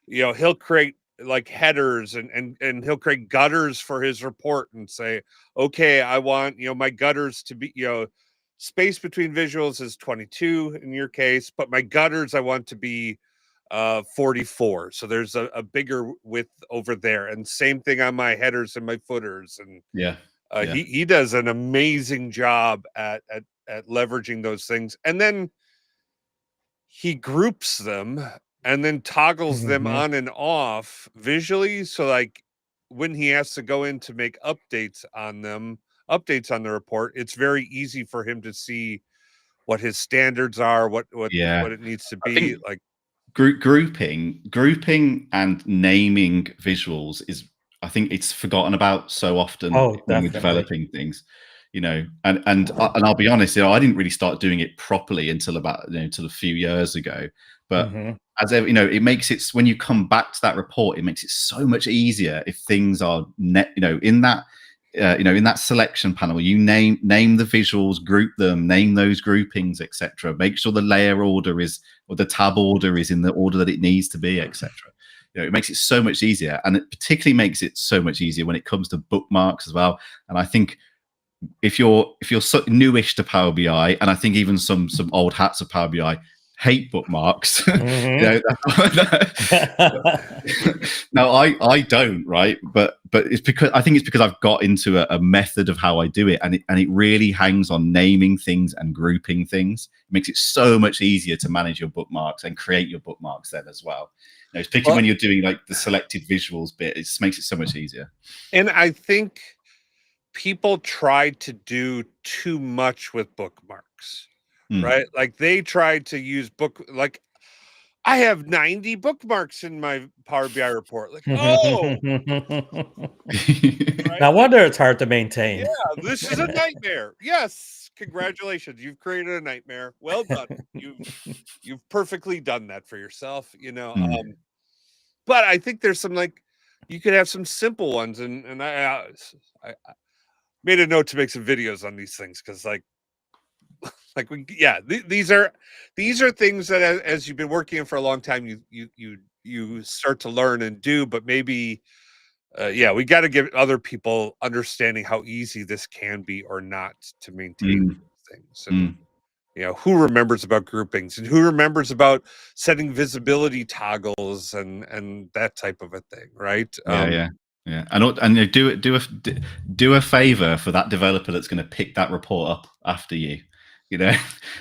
S1: you know, he'll create like headers and he'll create gutters for his report and say, okay, I want, you know, my gutters to be, you know, space between visuals is 22 in your case, but my gutters I want to be 44. So there's a bigger width over there. And same thing on my headers and my footers. And he does an amazing job at leveraging those things. And then he groups them and then toggles them on and off visually. So like, when he has to go in to make updates on the report, it's very easy for him to see what his standards are, what it needs to be. Like,
S3: grouping and naming visuals is, I think it's forgotten about so often when we're developing things, you know, and I'll be honest, you know, I didn't really start doing it properly until about, you know, until a few years ago. But as ever, you know, it makes it, when you come back to that report, it makes it so much easier if things are you know, in that you know, in that selection panel, you name the visuals, group them, name those groupings, etc. Make sure the layer order is, or the tab order is in the order that it needs to be, etc. You know, it makes it so much easier, and it particularly makes it so much easier when it comes to bookmarks as well. And I think if you're so newish to Power BI, and I think even some old hats of Power BI hate bookmarks. No, I don't, right? But it's because I think it's because I've got into a method of how I do it, and it really hangs on naming things and grouping things. It makes it so much easier to manage your bookmarks and create your bookmarks then as well. It's particularly when you're doing like the selected visuals bit, it just makes it so much easier.
S1: And I think people tried to do too much with bookmarks, right? Like they tried to use like I have 90 bookmarks in my Power BI report. Like, oh,
S2: right? No wonder it's hard to maintain.
S1: Yeah, this is a nightmare. Yes, congratulations, you've created a nightmare. Well done. You've perfectly done that for yourself. But I think there's some like you could have some simple ones, and I made a note to make some videos on these things because these are things that as you've been working in for a long time, you start to learn and do, but maybe we got to give other people understanding how easy this can be or not to maintain things. And who remembers about groupings, and who remembers about setting visibility toggles and that type of a thing, right?
S3: Yeah, and do a favor for that developer that's going to pick that report up after you.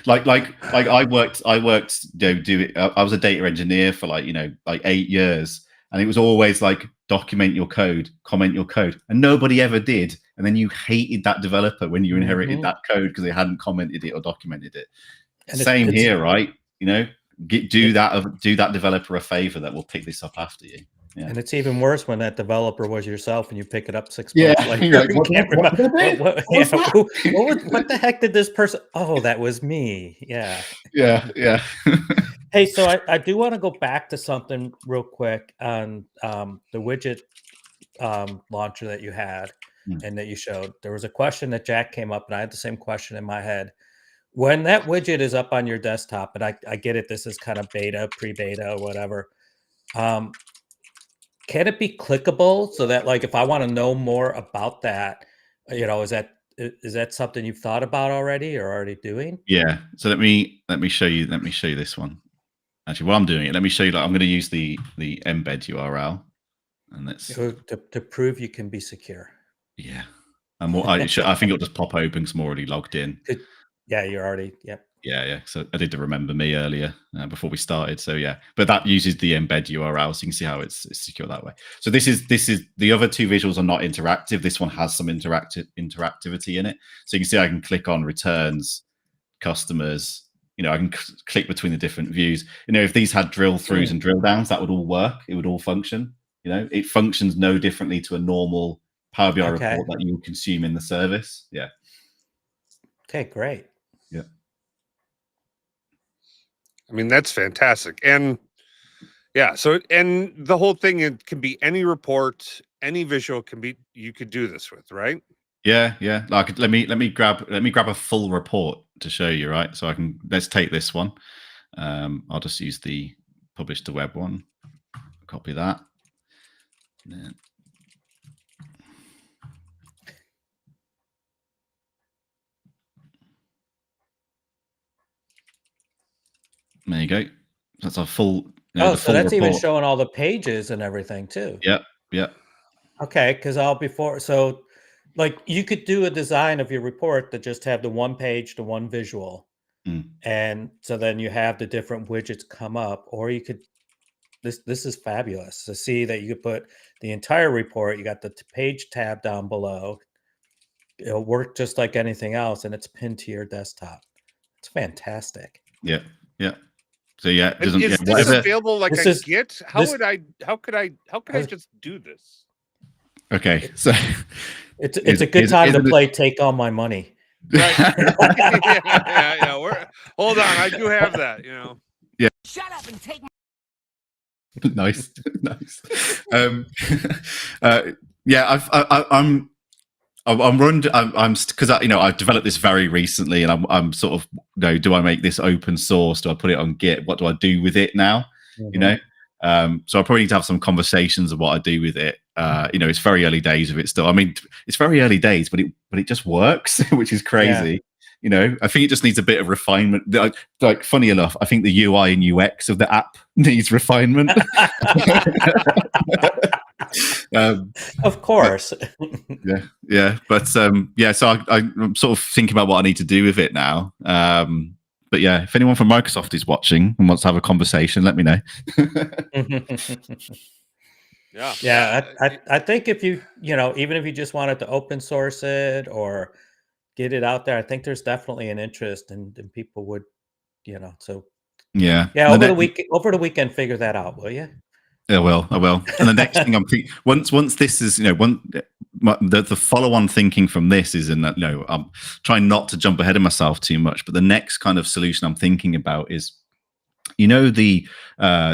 S3: Like I worked. I was a data engineer for like 8 years, and it was always like document your code, comment your code, and nobody ever did. And then you hated that developer when you inherited that code because they hadn't commented it or documented it. And Same here, right? Do that developer a favor that will pick this up after you. Yeah.
S2: And it's even worse when that developer was yourself and you pick it up 6 months later.
S3: What
S2: the heck did this person? Oh, that was me. Yeah.
S3: Yeah.
S2: Hey, so I do want to go back to something real quick on the widget launcher that you had and that you showed. There was a question that Jack came up, and I had the same question in my head. When that widget is up on your desktop, and I get it, this is kind of beta, pre-beta, whatever. Can it be clickable so that, like, if I want to know more about that, is that something you've thought about already or already doing?
S3: Yeah. So let me show you. Let me show you this one. Actually, while I'm doing it, let me show you. I'm going to use the embed URL, and let's
S2: to prove you can be secure.
S3: Yeah. And what I think it'll just pop open because I'm already logged in.
S2: Yeah, you're already. Yep.
S3: Yeah. So I did the remember me earlier before we started. So yeah, but that uses the embed URL, so you can see how it's secure that way. So this is the other two visuals are not interactive. This one has some interactivity in it. So you can see I can click on returns, customers. I can click between the different views. If these had drill throughs and drill downs, that would all work. It would all function. It functions no differently to a normal Power BI report that you would consume in the service. Yeah.
S2: Okay, great.
S3: Yeah.
S1: I mean, that's fantastic. And and the whole thing, it can be any report, any visual you could do this with, right?
S3: Yeah. Like let me grab a full report to show you, right? So let's take this one. I'll just use the publish to web one. Copy that. Then there you go. That's our full.
S2: So that's report. Even showing all the pages and everything too.
S3: Yeah.
S2: Okay, because like you could do a design of your report that just have the one page, the one visual, and so then you have the different widgets come up, or you could. This is fabulous to see that you could put the entire report. You got the page tab down below. It'll work just like anything else, and it's pinned to your desktop. It's fantastic.
S3: Yeah. So yeah,
S1: is this available like a Git? How could I just do this?
S3: Okay, so
S2: it's a good time to play Take All My Money.
S1: Right. Yeah. Hold on, I do have that.
S3: Yeah.
S4: Shut up and take.
S3: Nice. I'm because I've developed this very recently, and I'm sort of do I make this open source? Do I put it on Git? What do I do with it now? So I probably need to have some conversations of what I do with it. It's very early days of it still. I mean, it's very early days, but it just works, which is crazy. Yeah. I think it just needs a bit of refinement. Like funny enough, I think the UI and UX of the app needs refinement.
S2: Of course.
S3: But so I'm sort of thinking about what I need to do with it now. But yeah, if anyone from Microsoft is watching and wants to have a conversation, let me know.
S2: I think if you even if you just wanted to open source it or get it out there, I think there's definitely an interest, and people would, so over the weekend, figure that out, will you?
S3: I will. And the next thing I'm thinking, once this is, the follow-on thinking from this is in that, I'm trying not to jump ahead of myself too much, but the next kind of solution I'm thinking about is, the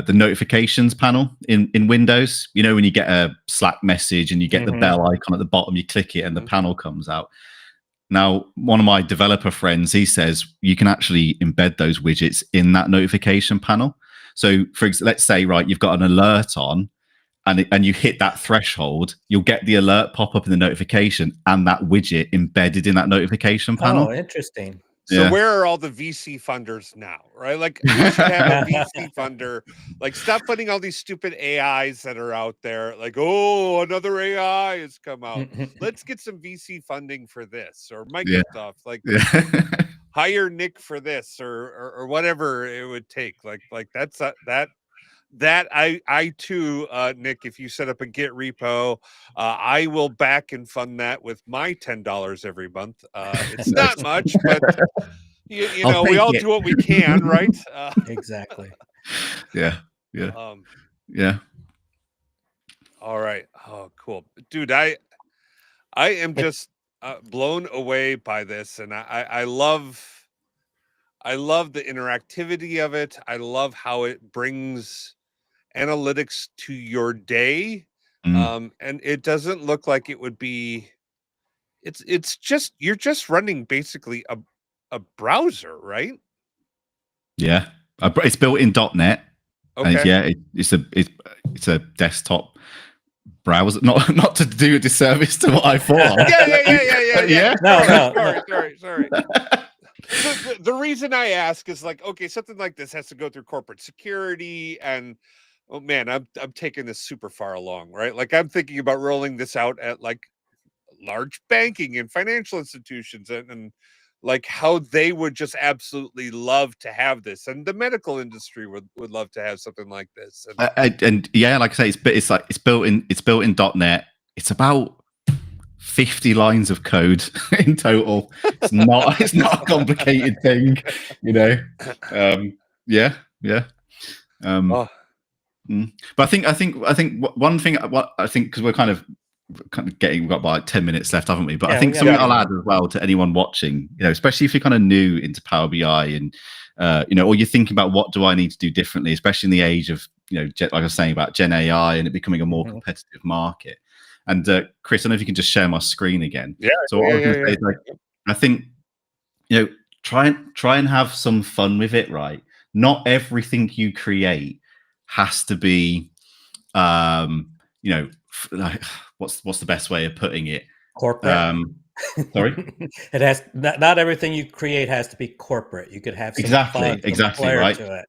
S3: notifications panel in Windows. When you get a Slack message and you get the bell icon at the bottom, you click it and the panel comes out. Now, one of my developer friends, he says you can actually embed those widgets in that notification panel. So, let's say, right, you've got an alert on, and you hit that threshold, you'll get the alert pop up in the notification and that widget embedded in that notification panel.
S2: Oh, interesting.
S1: So where are all the VC funders now, right? Like, we should have a VC funder. Like, stop putting all these stupid AIs that are out there. Like, oh, another AI has come out. Let's get some VC funding for this, or Microsoft. Hire Nick for this, or whatever it would take. Like that's that I too, Nick, if you set up a Git repo, I will back and fund that with my $10 every month. It's not much, but we all do what we can, right?
S2: Exactly.
S3: Yeah.
S1: All right. Oh, cool, dude. I am just blown away by this, and I love the interactivity of it. I love how it brings analytics to your day, and it doesn't look like it would be. It's just, you're just running basically a browser, right?
S3: Yeah, it's built in .NET.
S1: Okay.
S3: And it's a desktop browser. Not to do a disservice to what I thought.
S1: Yeah.
S2: No.
S1: Sorry. The reason I ask is, like, okay, something like this has to go through corporate security, and oh man, I'm taking this super far along, right? Like, I'm thinking about rolling this out at like large banking and financial institutions, and like how they would just absolutely love to have this, and the medical industry would love to have something like this.
S3: And like I say, it's built in .NET. It's about 50 lines of code in total. It's not a complicated thing, But I think one thing, because we're kind of we've got about 10 minutes left, haven't we? But I think something I'll add as well to anyone watching, especially if you're kind of new into Power BI and or you're thinking about what do I need to do differently, especially in the age of like I was saying about Gen AI and it becoming a more competitive market. And Chris, I don't know if you can just share my screen again. So what I was going to say is, like, I think try and have some fun with it, right? Not everything you create has to be like, what's the best way of putting it?
S2: Corporate.
S3: Sorry,
S2: it has not everything you create has to be corporate. You could have some
S3: exactly right.
S2: To it.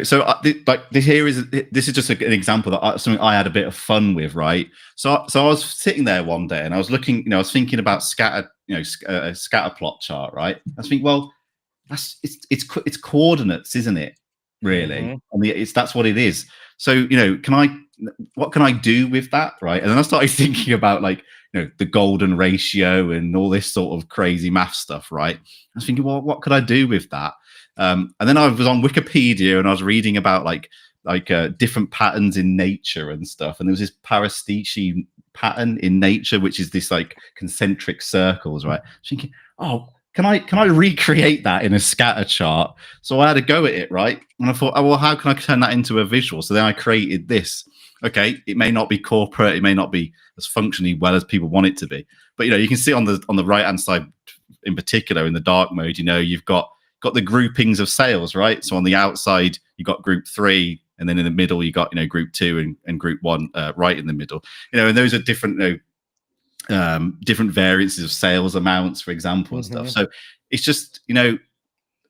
S3: So this is just an example that something I had a bit of fun with, right? So I was sitting there one day and I was looking, I was thinking about scatter plot chart, right? I was thinking, well, it's coordinates, isn't it? Really, that's what it is. So what can I do with that, right? And then I started thinking about, like, the golden ratio and all this sort of crazy math stuff, right? I was thinking, well, what could I do with that? And then I was on Wikipedia and I was reading about like different patterns in nature and stuff. And there was this pastiche pattern in nature, which is this like concentric circles, right? I was thinking, oh, can I recreate that in a scatter chart? So I had a go at it, right? And I thought, oh, well, how can I turn that into a visual? So then I created this. Okay, it may not be corporate, it may not be as functionally well as people want it to be, but you can see on the right hand side, in particular in the dark mode, you've got the groupings of sales, right? So on the outside, you've got group 3, and then in the middle you got group 2 and group 1 right in the middle. And those are different different variances of sales amounts, for example, and stuff. So it's just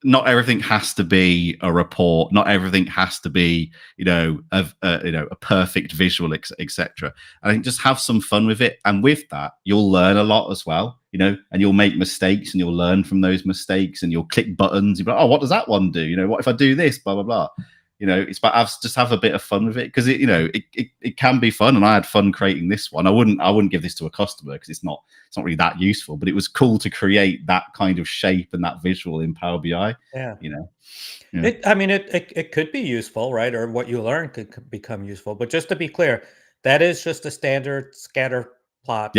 S3: not everything has to be a report. Not everything has to be a perfect visual, etc. I think just have some fun with it, and with that you'll learn a lot as well. And you'll make mistakes, and you'll learn from those mistakes, and you'll click buttons. You'll be like, oh, what does that one do? What if I do this? Blah blah blah. It's about just have a bit of fun with it, because it can be fun, and I had fun creating this one. I wouldn't give this to a customer because it's not really that useful, but it was cool to create that kind of shape and that visual in Power BI.
S2: Yeah.
S3: Yeah.
S2: It could be useful, right? Or what you learn could become useful. But just to be clear, that is just a standard scatter plot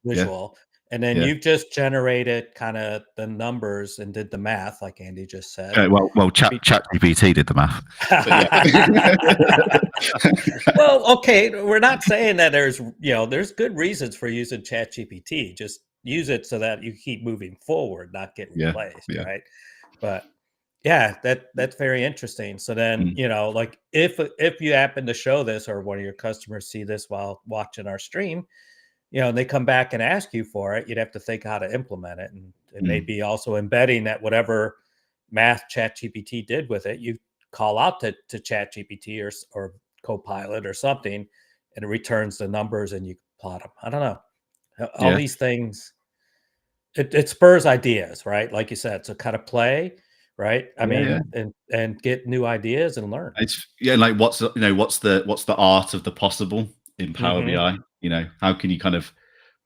S2: visual. And then you've just generated kind of the numbers and did the math, like Andy just said.
S3: Well, ChatGPT did the math.
S2: Well, okay, we're not saying that there's good reasons for using ChatGPT. Just use it so that you keep moving forward, not get replaced, right? But yeah, that's very interesting. So then, like if you happen to show this, or one of your customers see this while watching our stream, and they come back and ask you for it, you'd have to think how to implement it. And it may be also embedding that whatever math ChatGPT did with it, you call out to ChatGPT or Copilot or something, and it returns the numbers and you plot them. I don't know. All these things, it spurs ideas, right? Like you said, so kind of play, right? I mean, and get new ideas and learn.
S3: It's like what's the art of the possible in Power BI? How can you kind of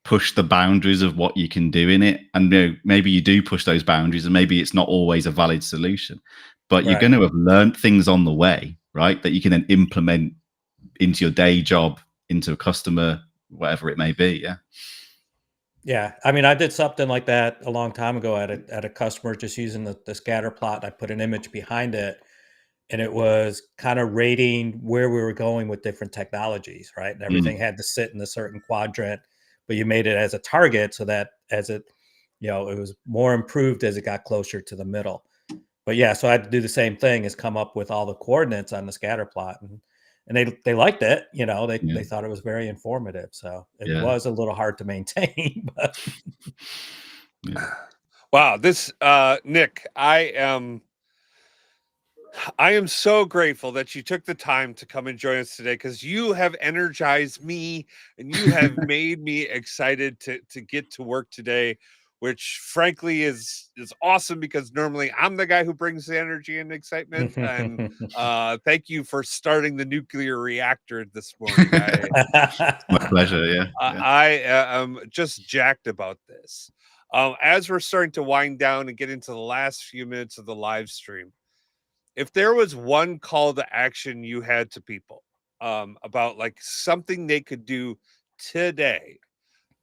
S3: push the boundaries of what you can do in it? And maybe you do push those boundaries, and maybe it's not always a valid solution, but you're going to have learned things on the way, right? That you can then implement into your day job, into a customer, whatever it may be.
S2: Yeah. I mean, I did something like that a long time ago at a customer, just using the scatter plot. I put an image behind it, and it was kind of rating where we were going with different technologies, right? And everything had to sit in a certain quadrant, but you made it as a target so that as it, it was more improved as it got closer to the middle. But yeah, so I had to do the same thing, is come up with all the coordinates on the scatter plot, and they liked it. They thought it was very informative. So it was a little hard to maintain. But
S1: wow, this Nick, I am so grateful that you took the time to come and join us today, because you have energized me and you have made me excited to get to work today, which frankly is awesome, because normally I'm the guy who brings the energy and excitement. And thank you for starting the nuclear reactor this morning.
S3: My pleasure.
S1: I am just jacked about this. As we're starting to wind down and get into the last few minutes of the live stream, if there was one call to action you had to people about like something they could do today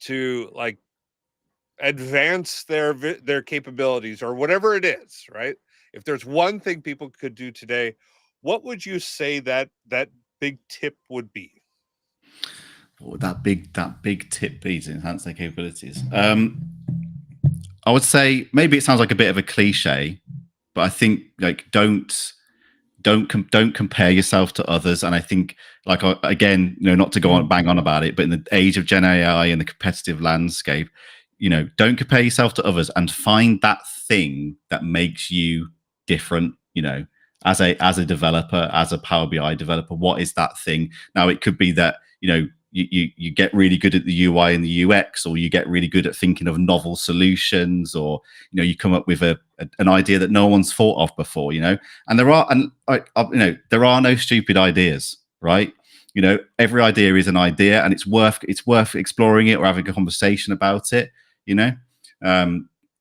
S1: to like advance their capabilities or whatever it is, right? If there's one thing people could do today, what would you say that big tip would be?
S3: What would that big tip be to enhance their capabilities? I would say, maybe it sounds like a bit of a cliche, but I think like don't compare yourself to others. And I think, like, again, not to go on bang on about it, but in the age of Gen AI and the competitive landscape, don't compare yourself to others, and find that thing that makes you different. As a developer, as a Power BI developer, what is that thing? Now, it could be that you get really good at the UI and the UX, or you get really good at thinking of novel solutions, or you come up with an idea that no one's thought of before. And there are no stupid ideas, right? Every idea is an idea, and it's worth exploring it or having a conversation about it.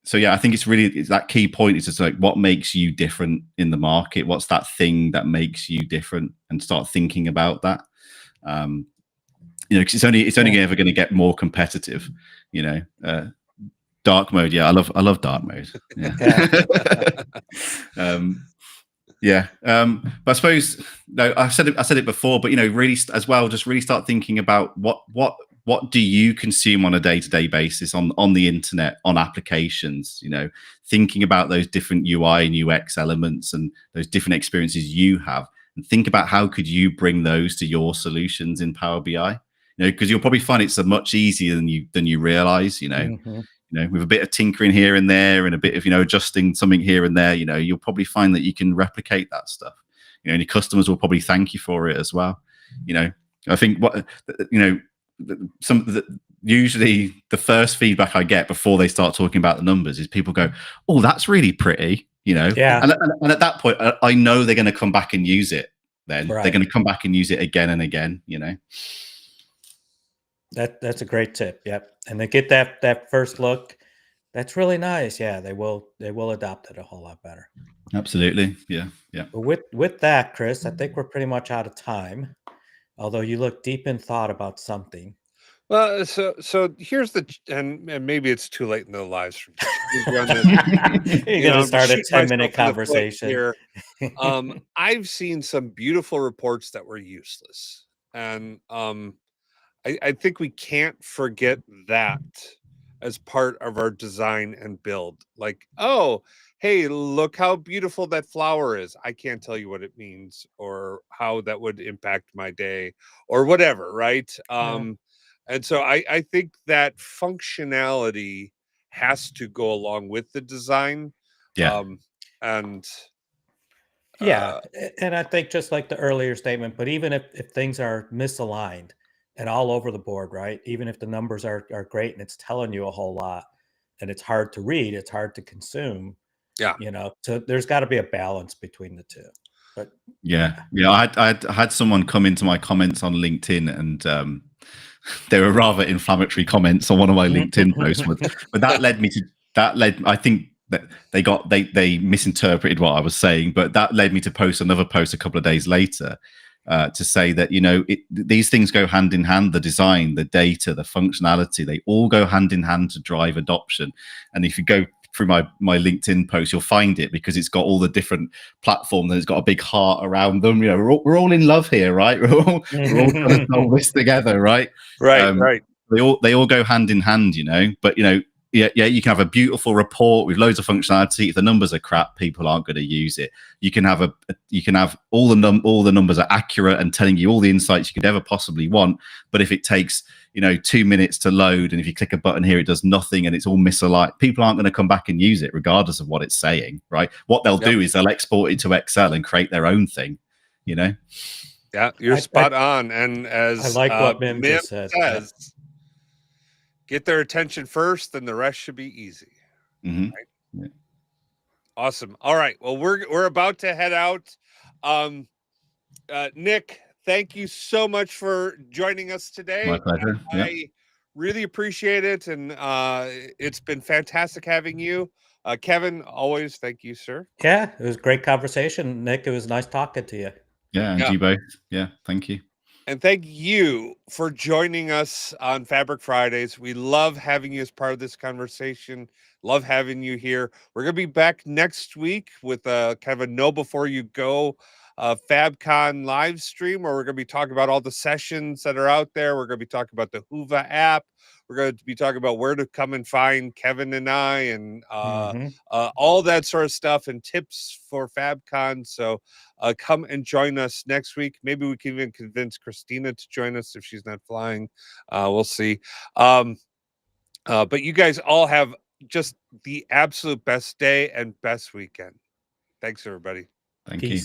S3: So yeah, I think it's that key point is just like, what makes you different in the market? What's that thing that makes you different? And start thinking about that. Because it's only ever going to get more competitive. Dark mode, I love dark mode. But I suppose, I said it before, but really as well, just really start thinking about what do you consume on a day-to-day basis on the internet, on applications. Thinking about those different UI and UX elements and those different experiences you have, and think about how could you bring those to your solutions in Power BI. Because you'll probably find it's much easier than you realize. With a bit of tinkering here and there, and a bit of adjusting something here and there, you'll probably find that you can replicate that stuff. And your customers will probably thank you for it as well. I think usually the first feedback I get before they start talking about the numbers is people go, "Oh, that's really pretty,"
S2: Yeah.
S3: And at that point, I know they're going to come back and use it. Then
S2: Right.
S3: they're going to come back and use it again and again.
S2: That's a great tip. Yep. And they get that first look. That's really nice. Yeah, they will adopt it a whole lot better.
S3: Absolutely. Yeah.
S2: But with that, Chris, I think we're pretty much out of time. Although you look deep in thought about something.
S1: Well, so here's and maybe it's too late in the live stream.
S2: You're going to start a 10-minute conversation
S1: here. I've seen some beautiful reports that were useless, and I think we can't forget that as part of our design and build. Like, oh, hey, look how beautiful that flower is. I can't tell you what it means or how that would impact my day or whatever, right? And so I think that functionality has to go along with the design.
S3: Yeah.
S1: And
S2: I think just like the earlier statement, but even if things are misaligned and all over the board, right? Even if the numbers are great and it's telling you a whole lot and it's hard to read, it's hard to consume.
S1: Yeah.
S2: So there's got to be a balance between the two. But
S3: I had someone come into my comments on LinkedIn, and they were rather inflammatory comments on one of my LinkedIn posts, but I think that they misinterpreted what I was saying, but that led me to post another post a couple of days later to say that these things go hand in hand. The design, the data, the functionality, they all go hand in hand to drive adoption. And if you go through my LinkedIn post, you'll find it, because it's got all the different platforms and it's got a big heart around them. We're all in love here, right? We're all trying to solve this together, right?
S1: Right.
S3: They all go hand in hand, But you can have a beautiful report with loads of functionality. If the numbers are crap, people aren't going to use it. You can have all the numbers are accurate and telling you all the insights you could ever possibly want. But if it takes 2 minutes to load, and if you click a button here, it does nothing, and it's all misaligned, people aren't going to come back and use it regardless of what it's saying, right? What they'll do is they'll export it to Excel and create their own thing.
S1: Yeah, you're spot on. And as
S2: I like what Mim just says,
S1: get their attention first, then the rest should be easy.
S3: Mm-hmm.
S1: Right? Yeah. Awesome. All right. Well, we're about to head out. Nick, thank you so much for joining us today.
S3: My pleasure.
S1: I really appreciate it, and it's been fantastic having you. Kevin, always thank you, sir.
S2: Yeah, it was a great conversation, Nick. It was nice talking to you.
S3: Yeah, and you both. Yeah, thank you.
S1: And thank you for joining us on Fabric Fridays. We love having you as part of this conversation. Love having you here. We're going to be back next week with kind of a know before you go FabCon live stream, where we're going to be talking about all the sessions that are out there. We're going to be talking about the Hoova app. We're going to be talking about where to come and find Kevin and I, and all that sort of stuff, and tips for FabCon. So come and join us next week. Maybe we can even convince Christina to join us if she's not flying. We'll see. But you guys all have just the absolute best day and best weekend. Thanks, everybody.
S3: Thank you.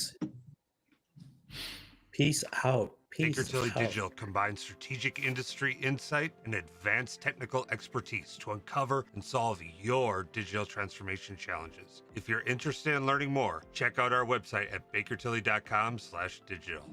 S2: Peace out.
S1: Baker Tilly Digital combines strategic industry insight and advanced technical expertise to uncover and solve your digital transformation challenges. If you're interested in learning more, check out our website at bakertilly.com/digital.